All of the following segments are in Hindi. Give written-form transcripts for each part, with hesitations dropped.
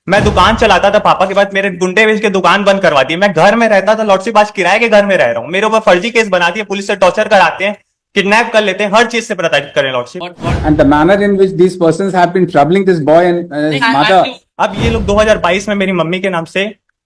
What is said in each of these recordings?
मैं दुकान चलाता था पापा के बाद, मेरे गुंडे भेज के दुकान बंद करवा दी। मैं घर में रहता था लॉर्डशिप, आज किराए के घर में रह रहा हूँ। मेरे ऊपर फर्जी केस बनाती है, पुलिस से टॉर्चर कराते हैं, किडनैप कर लेते हैं, हर चीज से प्रताड़ित करें lordship. And the manner in which these persons have been troubling this boy and his mother. अब ये लोग 2022 में मेरी मम्मी के नाम से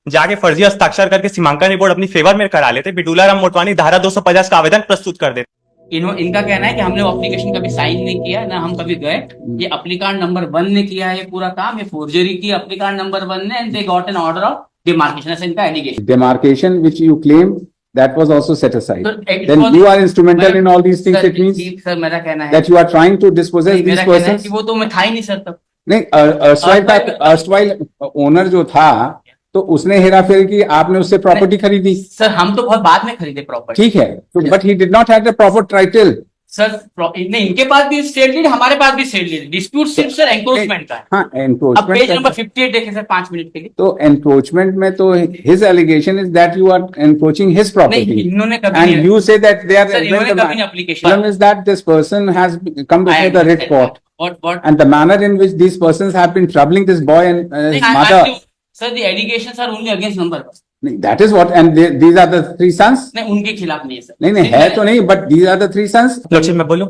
जाके फर्जी हस्ताक्षर करके सीमांकन रिपोर्ट अपनी फेवर में करा लेते। बिटूला राम मोटवानी धारा 250 का आवेदन प्रस्तुत कर देते। इनका कहना है कि हमने वो एप्लीकेशन कभी साइन नहीं किया ना, हम कभी गए। ये एप्लीकांड नंबर 1 ने किया है ये पूरा काम, ये फोर्जरी की एप्लीकांड नंबर 1 ने, and they got an order of demarcation. ऐसा इनका allegation. Demarcation which you claim that was also set aside. So, Then you are instrumental in all these things. It means sir मेरा कहना है that you are trying to dispossess these मेरा कहना है persons. कि वो तो मैं था ही नहीं सर तब। नहीं, erstwhile ओनर जो था तो उसने हेराफेरी की, आपने उससे प्रॉपर्टी खरीदी। सर हम तो बहुत बाद में खरीदे प्रॉपर्टी। ठीक है, तो but he did not have the proper title. Sir नहीं, इनके पास भी स्टेट लीड, हमारे पास भी स्टेट लीड। डिस्प्यूट सिर्फ सर एंक्रोचमेंट का है। हाँ, अब एनक्रोचमेंट। पेज नंबर 58 देखें सर 5 मिनट के लिए। तो एनक्रोचमेंट में तो his allegation is that you are encroaching his नहीं, प्रॉपर्टी इन्होंने कभी एंड नहीं- you say that they are. Sir इन्होंने कभी नहीं application. problem is that this person has come before the writ court What? and the manner in which these persons have been troubling this boy and his mother. Sir the allegations are only against number. That is what, and these are the three sons. नहीं, उनके खिलाफ नहीं है सर। नहीं है तो नहीं, but these are the three sons. Lordship मैं बोलूं,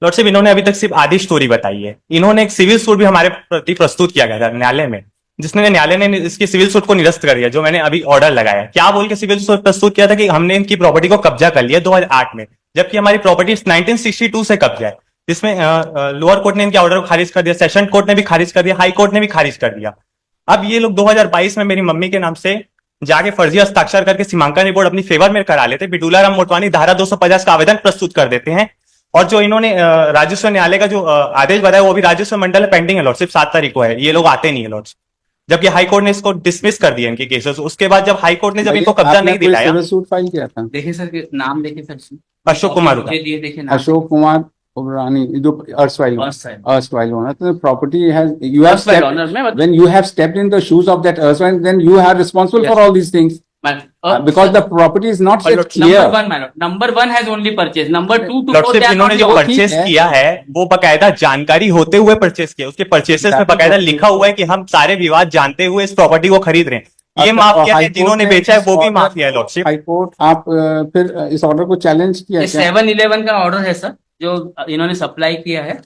लॉर्डशिप इन्होंने अभी तक सिर्फ आधी स्टोरी बताई है। इन्होंने एक सिविल सूट भी हमारे प्रति प्रस्तुत किया गया था न्यायालय में, जिसने न्यायालय ने इसकी सिविल सूट को निरस्त कर दिया, जो मैंने अभी ऑर्डर लगाया। क्या बोल के सिविल सूट प्रस्तुत किया था कि हमने इनकी प्रॉपर्टी को कब्जा कर लिया 2008 में, जबकि हमारी प्रॉपर्टी 1962 से कब्जा है, जिसमें लोअर कोर्ट ने इनके ऑर्डर को खारिज कर दिया, सेशन कोर्ट ने भी खारिज कर दिया, हाई कोर्ट ने भी खारिज कर दिया। अब ये लोग 2022 में मेरी मम्मी के नाम से जाके फर्जी हस्ताक्षर करके सीमांकन रिपोर्ट अपनी फेवर में करा लेते। बिटूला राम मोटवानी धारा 250 का आवेदन प्रस्तुत कर देते हैं, और जो इन्होंने राजस्व न्यायालय का जो आदेश बताया वो भी राजस्व मंडल में पेंडिंग है लॉर्डशिप, 7 तारीख को है। ये लोग आते नहीं है लॉर्डशिप, जबकि हाई कोर्ट ने इसको डिसमिस कर दिया इनके केसेस। उसके बाद जब हाई कोर्ट ने जब इनको कब्जा नहीं दिलाया, सिविल सूट फाइल किया था। देखिए सर नाम देखिए सर, अशोक कुमार मुझे दिए देखिए नाम। अशोक कुमार उबरानी, जो erstwhile owner, the property has, you have Erstwhile stepped, owner में मतलब- when you have stepped in the shoes of that erstwhile, then you are responsible for all these things. Because the property is not yet clear. Number 1 has only purchase, number 2 to 4 lordship इन्होंने जो वो ठीक परचेस है। किया है वो बकायदा जानकारी होते हुए परचेस किया। उसके परचेसेस में बकायदा लिखा हुआ है कि हम सारे विवाद जानते हुए इस प्रॉपर्टी को खरीद रहे हैं। ये माफिया है, जिन्होंने बेचा है वो भी माफिया है लॉर्डशिप। हाई कोर्ट आप फिर इस ऑर्डर को चैलेंज किया क्या? 711 का ऑर्डर है सर, जो इन्होंने सप्लाई किया है।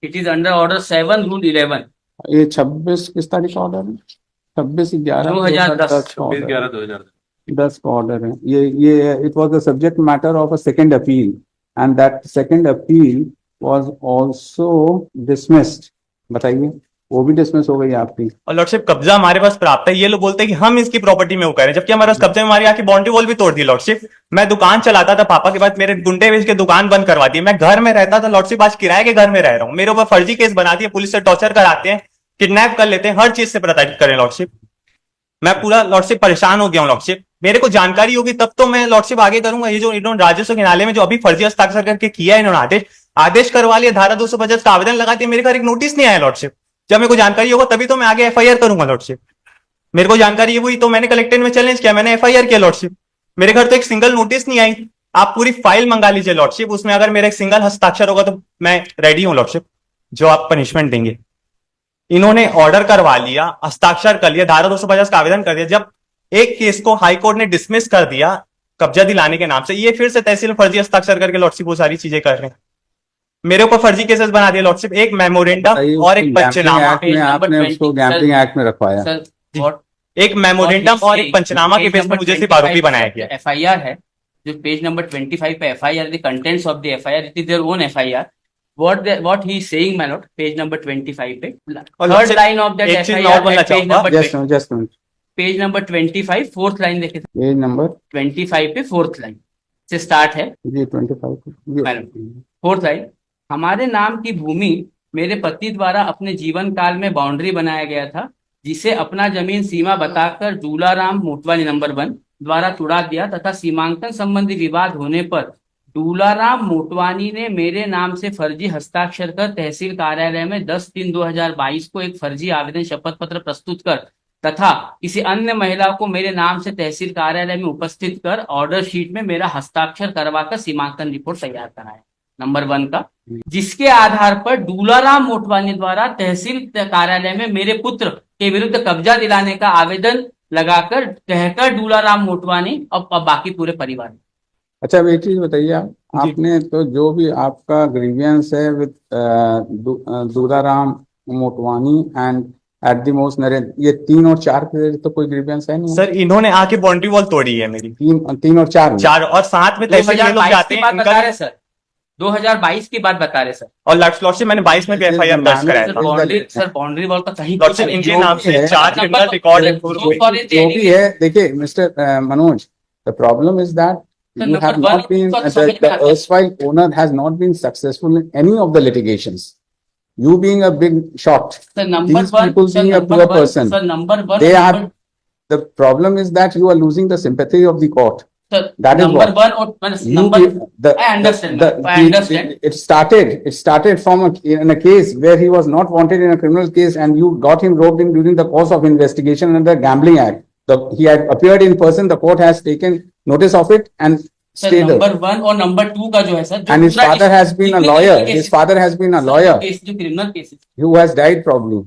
It is under order 7 rule 11। ये 26 किस तारीख का ऑर्डर है? 26/11/2010 10 का ऑर्डर है ये। It was the subject matter of a second appeal and that second appeal was also dismissed. बताइए, वो भी डिसमिस हो गई आपकी। और लॉर्डशिप कब्जा हमारे पास प्राप्त है। ये लोग बोलते हैं कि हम इसकी प्रॉपर्टी में वो करें, जबकि हमारे पास कब्जे में हमारी आके बाउंड्री वॉल भी तोड़ दी लॉर्डशिप। मैं दुकान चलाता था पापा के बाद, मेरे गुंडे भेज के दुकान बंद करवा दी। मैं घर में रहता था लॉर्डशिप, आज किराए के घर में रह रहा हूँ। मेरे ऊपर फर्जी केस बनाती है, पुलिस से टॉर्चर कराते हैं, किडनैप कर लेते हैं, हर चीज से प्रताड़ित करें लॉर्डशिप। मैं पूरा लॉर्डशिप परेशान हो गया हूँ लॉर्डशिप। मेरे को जानकारी होगी तब तो मैं लॉर्डशिप आगे करूंगा। ये जो इन्होंने राजस्व न्यायालय में जो अभी फर्जी हस्ताक्षर करके किया है इन्होंने, आदेश करवा लिया, धारा 250 का आवेदन लगा दिया, मेरे घर एक नोटिस नहीं आया लॉर्डशिप। जब मेरे को जानकारी होगा तभी तो मैं आगे एफआईआर करूंगा लॉर्डशिप। मेरे को जानकारी हुई तो मैंने कलेक्टर में चैलेंज किया, मैंने एफआईआर किया लॉर्डशिप। मेरे घर तो एक सिंगल नोटिस नहीं आई। आप पूरी फाइल मंगा लीजिए लॉर्डशिप, उसमें अगर मेरा एक सिंगल हस्ताक्षर होगा तो मैं रेडी हूं लॉर्डशिप, जो आप पनिशमेंट देंगे। इन्होंने ऑर्डर करवा लिया, हस्ताक्षर कर लिया, धारा 250 का आवेदन कर दिया। जब एक केस को हाई कोर्ट ने डिसमिस कर दिया कब्जा दिलाने के नाम से, ये फिर से तहसील में फर्जी हस्ताक्षर करके लॉर्डशिप वो सारी चीजें कर रहे हैं। मेरे ऊपर फर्जी केसेस बना दिए लॉर्डशिप, एक मेमोरेंडम और एक पंचनामा। आपने उसको गैम्बलिंग एक्ट में रखवाया। एक मेमोरेंडम और एक पंचनामा के बेस पर मुझे सिर्फ आरोपी बनाया गया। एफआईआर है जो पेज नंबर 25 पे FIR, the contents of the FIR, it is their own FIR. what he is saying my lord, page number 25 पे third line of that FIR, page number 25 fourth line देखे, पेज नंबर 25 पे फोर्थ लाइन से स्टार्ट है जी। 25 फोर्थ लाइन, हमारे नाम की भूमि मेरे पति द्वारा अपने जीवन काल में बाउंड्री बनाया गया था, जिसे अपना जमीन सीमा बताकर डूलाराम मोटवानी नंबर 1 द्वारा तुड़ा दिया तथा सीमांकन संबंधी विवाद होने पर डूलाराम मोटवानी ने मेरे नाम से फर्जी हस्ताक्षर कर तहसील कार्यालय में 10/3/2022 को एक फर्जी आवेदन शपथ पत्र प्रस्तुत कर तथा किसी अन्य महिला को मेरे नाम से तहसील कार्यालय में उपस्थित कर ऑर्डर शीट में मेरा हस्ताक्षर करवाकर सीमांकन रिपोर्ट तैयार कराया नंबर 1 का, जिसके आधार पर डूलाराम मोटवानी द्वारा तहसील कार्यालय में मेरे पुत्र के विरुद्ध कब्जा दिलाने का आवेदन लगाकर कहकर दूलाराम मोटवानी और बाकी पूरे परिवार। अच्छा, अब एक चीज बताइए आप, जी। आपने तो जो भी आपका ग्रीवियंस है with Dularam Motwani and at the most Narendra, ये 3 और 4 के तो कोई ग्रीवियंस है नहीं? सर इन्होंने आके बाउंड्री वॉल तोड़ी है मेरी, 3 और 4 में? 4 और साथ में तहसील ये लोग 2022 जाते की हैं बात बता इनका, रहे सर, 2022 की बात बता रहे सर। और लॉर्डशिप मैंने 22 में भी एफआईआर दर्ज कराया था। सर बाउंड्री वॉल का कहीं लॉर्डशिप इनके नाम से है, 4 क्रिमिनल रिकॉर्ड है। जो भी है, देखिए mister Manoj, the problem is that Sir, you number have one, not been, उसका तो the समझ में आता है। erstwhile owner has not been successful in any of the litigations. You being a big shot, sir number these one, people sir being a number poor one, person, sir number one, they are, the problem is that you are losing the sympathy of the court. Sir that is number what. One और You number, the, I understand, I the- understand. it started from in a case where he was not wanted in a criminal case, and you got him roped in during the course of investigation under the Gambling Act. He had appeared in person, the court has taken notice of it and sir stayed there. Number one और नंबर टू का जो है सर, जो And his दूसरा father has been a जितने lawyer. cases- His father has been a sir, lawyer जो criminal cases, who has died probably.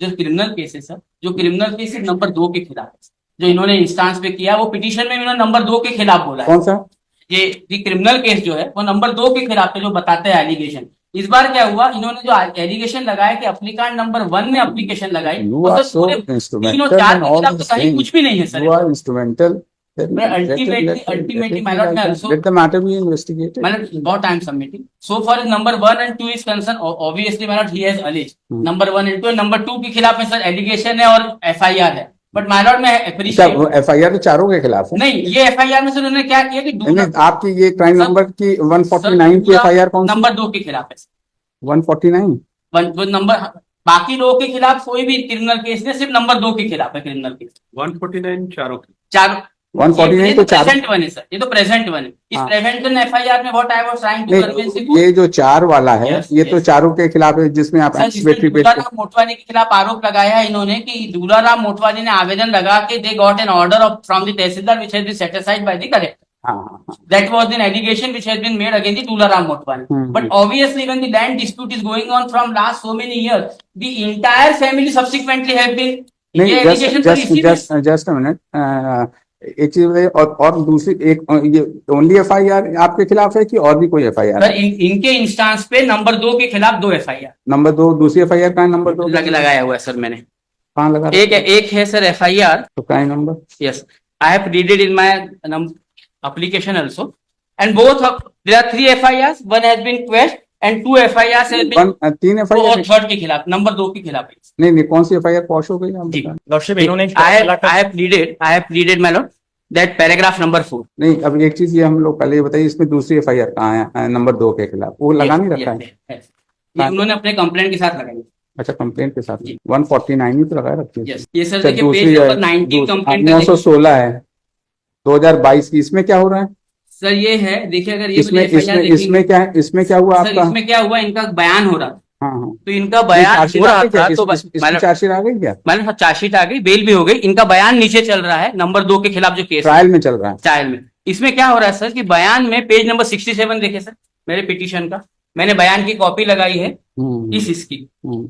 जो क्रिमिनल केसेस सर, जो क्रिमिनल केसेस नंबर 2 के खिलाफ है, जो इन्होंने इंस्टांस पे किया, वो पिटीशन में इन्होंने नंबर 2 के खिलाफ बोला है। कौन सा? ये क्रिमिनल केस जो है वो नंबर 2 के खिलाफ है, जो बताते हैं एलिगेशन। इस बार क्या हुआ, इन्होंने जो एलिगेशन लगाया कि एप्लीकेंट नंबर 1 ने एप्लीकेशन लगाई, You और are सर so पूरे 3 और instrumental 4 in के all खिलाफ तो these कहीं things. कुछ भी नहीं है sir. You are instrumental. Ultimately, my lord, Let the matter be investigated. मैंने what I am submitting. So far as number 1 and 2 is concerned, obviously my lord, he has alleged. Number 1 and 2, number 2 के खिलाफ में सर एलिगेशन है और FIR है। बट my lord, मैं अच्छा, appreciate, FIR तो चारों के खिलाफ है? नहीं, ये FIR में सर उन्होंने क्या किया कि नहीं, आपकी ये क्राइम सर- नंबर की 149 की FIR कौन सी? नंबर 2 के खिलाफ है। 149? वो नंबर, बाकी लोगों के खिलाफ कोई भी क्रिमिनल केस नहीं, सिर्फ नंबर 2 के खिलाफ है क्रिमिनल केस। 149 चारों की। चार 149 तो चार, प्रेजेंट वन है सर, ये तो प्रेजेंट वन है। इस हाँ। प्रेजेंट वन FIR में what I was trying to convince नहीं, ये जो 4 वाला है, Yes, ये तो yes. चारों के खिलाफ है जिसमें आप सर, जिसमें एक्सपेक्टरी दूलाराम मोटवानी के खिलाफ आरोप लगाया है इन्होंने कि दूलाराम मोटवानी ने आवेदन लगा के they got an order of from the tehsildar which has been satisfied by the collector. हाँ, That was an allegation which has been made against the Tularam Motwani. But obviously, when the land dispute is going on from last so many years, the entire family subsequently have been. ये नहीं, allegation तो इसी में- जस्ट अ मिनट, एक चीज बताइए, और दूसरी एक, ये ओनली FIR आपके खिलाफ है कि और भी कोई FIR सर है? इनके इंस्टांस पे नंबर 2 के खिलाफ 2 FIR नंबर 2, दूसरी FIR का नंबर 2 लगाया हुआ है सर मैंने। कहाँ लगा? एक है सर FIR, तो crime number? yes, I have read it in my application also, and both of there are 3 FIRs, one has been quashed and 2 FIRs has been 3 और FIR? थर्ड के खिलाफ, नंबर 2 के खिलाफ है। नहीं, कौन सी FIR पॉश हो गई आप जी। बताएं? लॉर्डशिप इन्होंने I have pleaded my lord that paragraph number 4। नहीं, अब एक चीज ये हम लोग पहले ये बताइए, इसमें दूसरी FIR कहाँ है नंबर 2 के खिलाफ? वो लगा नहीं रखा है? ये उन्होंने अपने कंप्लेंट के साथ लगाई। अच्छा, कंप्लेंट के साथ जी। 149 ही तो लगा रखी है। यस, ये सर अच्छा, देखिए दूसरी पेज है, नंबर 90 कंप्लेंट 916 है 2022 की, इसमें क्या हो रहा है? सर ये है, देखिए अगर ये इसमें FIR इसमें देखेंगे- इसमें क्या है? इसमें क्या हुआ सर आपका? इसमें क्या हुआ, इनका बयान हो रहा था, हाँ, तो इनका बयान चार्जशीट हो आ रहा गई क्या? था, तो इसमें चार्जशीट आ गई क्या? मैंने चार्जशीट आ गई, बेल भी हो गई, इनका बयान नीचे चल रहा है नंबर 2 के खिलाफ जो केस ट्रायल में चल रहा है। ट्रायल में। इसमें क्या हो रहा है सर कि बयान में पेज नंबर 67 देखे सर मेरे पिटीशन का, मैंने बयान की कॉपी लगाई है इसकी। हम्म,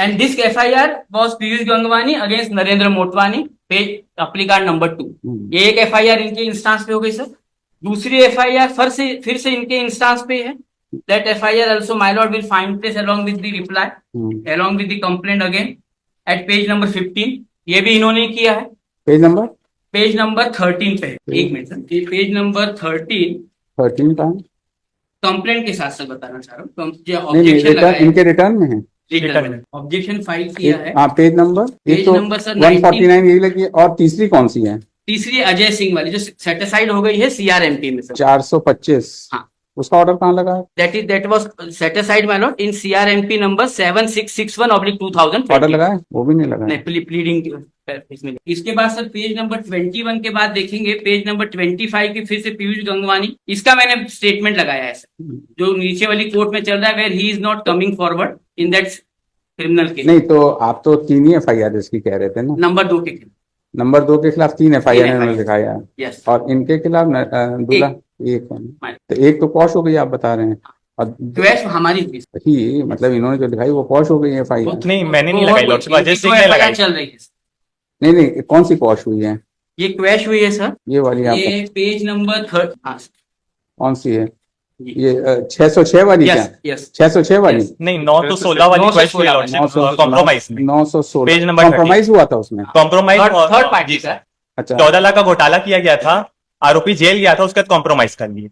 And this FIR was Piyush Gangwani against Narendra Motwani, page applicant number 2। ये एक FIR इनके इंस्टांस पे हो गई सर। दूसरी FIR फिर से इनके इंस्टांस पे है। That FIR also my lord will find place along with the reply, along with the complaint again at page number 15। ये भी इन्होंने किया है। पेज नंबर पेज नंबर 13 पे है। एक मिनट सर, ये पेज नंबर 13 का कंप्लेंट के साथ सर बताना चाह रहा हूँ। नहीं, ऑब्जेक्शन रिटर्न लगाया इनके रिटर्न में है। ऑब्जेक्शन फाइल किया है। हाँ, page number page number sir 149 यही लगी है। और तीसरी कौन सी है? तीसरी अजय सिंह वाली जो सेटिसाइड हो गई है CRMP में सर। 425। हाँ। उसका ऑर्डर कहाँ लगा है? that was set aside my lord in CRMP number 7661/2020। Order लगा है? वो भी नहीं लगा है। नहीं, प्लीडिंग इसमें। इसके बाद सर पेज नंबर 21 के बाद देखेंगे पेज नंबर 25 की फिर से पीयूष गंगवानी, इसका मैंने स्टेटमेंट लगाया है सर, जो नीचे वाली कोर्ट में चल रहा है, where he is not coming forward in that criminal case. नहीं, तो आप तो 3 ही FIR इसकी कह रहे थे ना? नंबर 2 के खिलाफ। नंबर 2 के खिलाफ 3 FIR इन्होंने दिखाया है। यस, और इनके खिलाफ दूल्हा एक है। तो एक तो कॉश हो गई आप बता रहे हैं। और क्वेश हमारी हुई सर। ही मतलब इन्होंने जो लिखाई वो पॉश हो गई है FIR। नहीं मैंने नहीं वो लगाई हुई, लॉर्डशिप, अजय इनकी सिंह दो ने FIR लगाई। चल रही है सर। नहीं नहीं, कौन सी पॉश हुई है? ये क्वेश हुई है सर, ये वाली आपका ये पेज नंबर 3। हाँ कौन सी है? जी। ये 606 वाली क्या? यस यस 606 वाली? Yes. नहीं 916 वाली 916 क्वेश्चन हुई वाली। लॉर्डशिप, कॉम्प्रोमाइज में 916 पेज नंबर कॉम्प्रोमाइज हुआ था उसमें। Compromise third party sir. अच्छा 14 लाख का घोटाला किया गया था, आरोपी जेल गया था, उसके बाद कॉम्प्रोमाइज कर लिए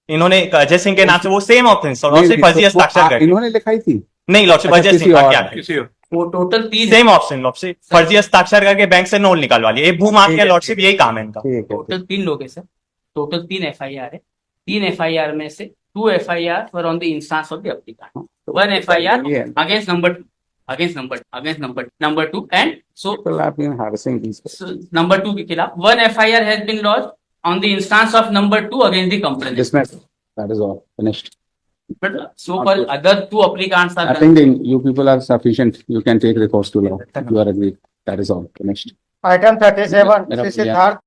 इन्होंने अजय सिंह के नाम से, वो सेम ऑफेंस और नहीं, सिर्फ फर्जी तो वो हस्ताक्षर करके। इन्होंने लिखाई थी? नहीं लॉर्डशिप, अच्छा, अजय किसी सिंह का और क्या ने। वो टोटल 3 सेम ऑप्शन लॉर्डशिप, फर्जी हस्ताक्षर करके बैंक से नोट निकलवा लिए। ये भू माफिया लॉर्डशिप, यही काम है इनका। ठीक है टोटल 3 लोग है सर, टोटल 3 FIR है। 3 FIR में से 2 FIR were on the instance of the applicant, 1 FIR ये against number 2, against number 2, and so people have been harassing these people. number 2 के खिलाफ 1 FIR has been lodged on the instance of number 2 against the complainant. Dismissed. That is all. Finished. But so far other 2 applicants are I think you people are sufficient. You can take recourse to law. You are agreed. That is all. Finished. Item 37, Madam, Sri yeah. Siddharth